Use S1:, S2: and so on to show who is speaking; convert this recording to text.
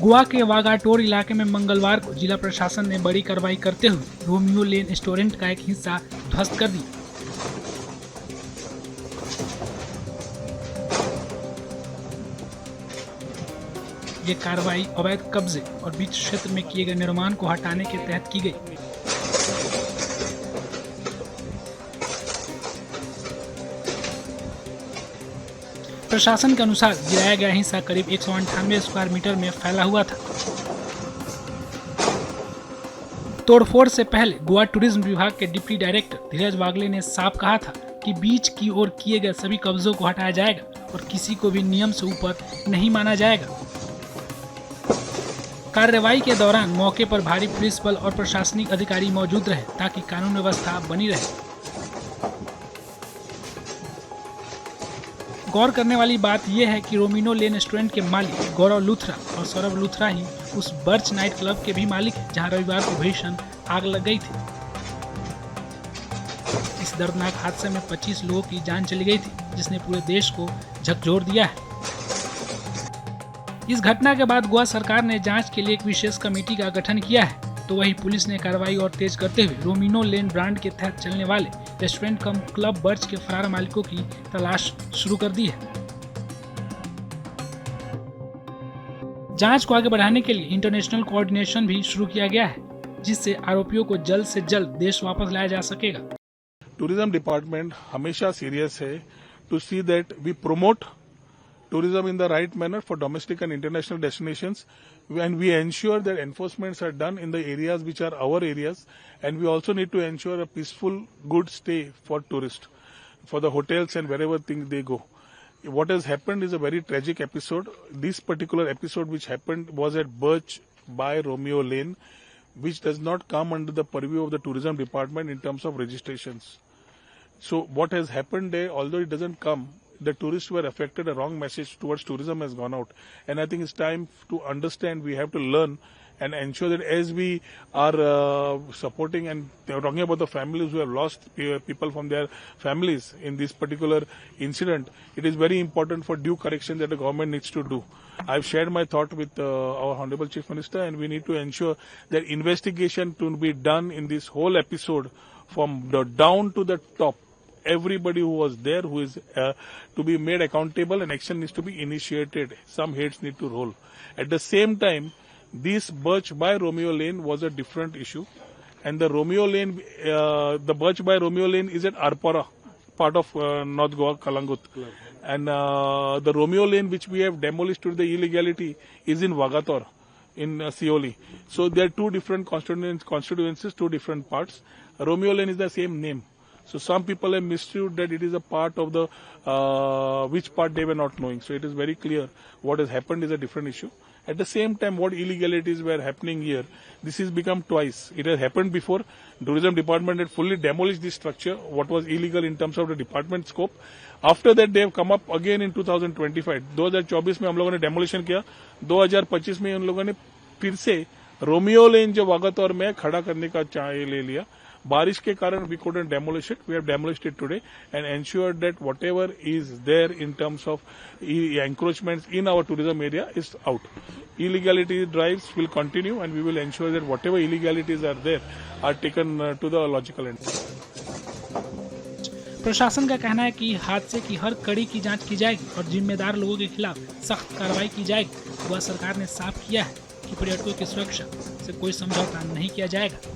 S1: गोवा के वागाटोर इलाके में मंगलवार को जिला प्रशासन ने बड़ी कार्रवाई करते हुए रोमियो लेन रेस्टोरेंट का एक हिस्सा ध्वस्त कर दिया। ये कार्रवाई अवैध कब्जे और बीच क्षेत्र में किए गए निर्माण को हटाने के तहत की गई। प्रशासन के अनुसार गिराया गया हिस्सा करीब 198 स्क्वायर मीटर में फैला हुआ था। तोड़फोड़ से पहले गोवा टूरिज्म विभाग के डिप्टी डायरेक्टर धीरज वागले ने साफ कहा था कि बीच की ओर किए गए सभी कब्जों को हटाया जाएगा और किसी को भी नियम से ऊपर नहीं माना जाएगा। कार्रवाई के दौरान मौके पर भारी पुलिस बल और प्रशासनिक अधिकारी मौजूद रहे ताकि कानून व्यवस्था बनी रहे। गौर करने वाली बात यह है कि रोमियो लेन रेस्टोरेंट के मालिक गौरव लूथरा और सौरभ लूथरा ही उस बर्च नाइट क्लब के भी मालिक हैं जहां रविवार को भीषण आग लग गई थी। इस दर्दनाक हादसे में 25 लोगों की जान चली गई थी, जिसने पूरे देश को झकझोर दिया है। इस घटना के बाद गोवा सरकार ने जांच के लिए एक विशेष कमेटी का गठन किया है, तो वहीं पुलिस ने कार्रवाई और तेज करते हुए रोमियो लेन ब्रांड के तहत चलने वाले रेस्टोरेंट कम क्लब बर्च के फरार मालिकों की तलाश शुरू कर दी है। जांच को आगे बढ़ाने के लिए इंटरनेशनल कोऑर्डिनेशन भी शुरू किया गया है, जिससे आरोपियों को जल्द से जल्द देश वापस लाया जा सकेगा।
S2: टूरिज्म डिपार्टमेंट हमेशा सीरियस है to see that we promote tourism in the right manner for domestic and international destinations, and we ensure that enforcements are done in the areas which are our areas, and we also need to ensure a peaceful, good stay for tourists, for the hotels and wherever things they go. What has happened is a very tragic episode. This particular episode which happened was at Birch by Romeo Lane, which does not come under the purview of the tourism department in terms of registrations. So what has happened there, although it doesn't come, the tourists were affected, a wrong message towards tourism has gone out. And I think it's time to understand, we have to learn and ensure that as we are supporting and talking about the families who have lost people from their families in this particular incident, it is very important for due correction that the government needs to do. I've shared my thought with our Honorable Chief Minister, and we need to ensure that investigation to be done in this whole episode from the down to the top. Everybody who was there, who is to be made accountable, and action needs to be initiated. Some heads need to roll. At the same time, this Birch by Romeo Lane was a different issue, and the Romeo Lane, the Birch by Romeo Lane is at Arpara, part of North Goa, Kalangut, and the Romeo Lane which we have demolished to the illegality is in Vagator, in Sioli. So there are two different constituencies, two different parts. Romeo Lane is the same name. So some people have misunderstood that it is a part of the, which part they were not knowing. So it is very clear what has happened is a different issue. At the same time, what illegalities were happening here, this has become twice. It has happened before. Tourism department had fully demolished this structure, what was illegal in terms of the department scope. After that, they have come up again in 2025. 2024 में हम लोगों ने demolition किया. 2025 में उन लोगों ने फिर से रोमियो लेन जो वागातोर में खड़ा करने का चाय ले लिया. बारिश के कारण we couldn't demolish it. We have demolished it today and ensured that whatever is there in terms of encroachments in our tourism area is out. Illegality drives will continue, and we will ensure that whatever illegalities are there are taken to the logical end.
S1: प्रशासन का कहना है कि हादसे की हर कड़ी की जांच की जाएगी और जिम्मेदार लोगों के खिलाफ सख्त कार्रवाई की जाएगी। गोवा सरकार ने साफ किया है कि पर्यटकों की सुरक्षा से कोई समझौता नहीं किया जाएगा।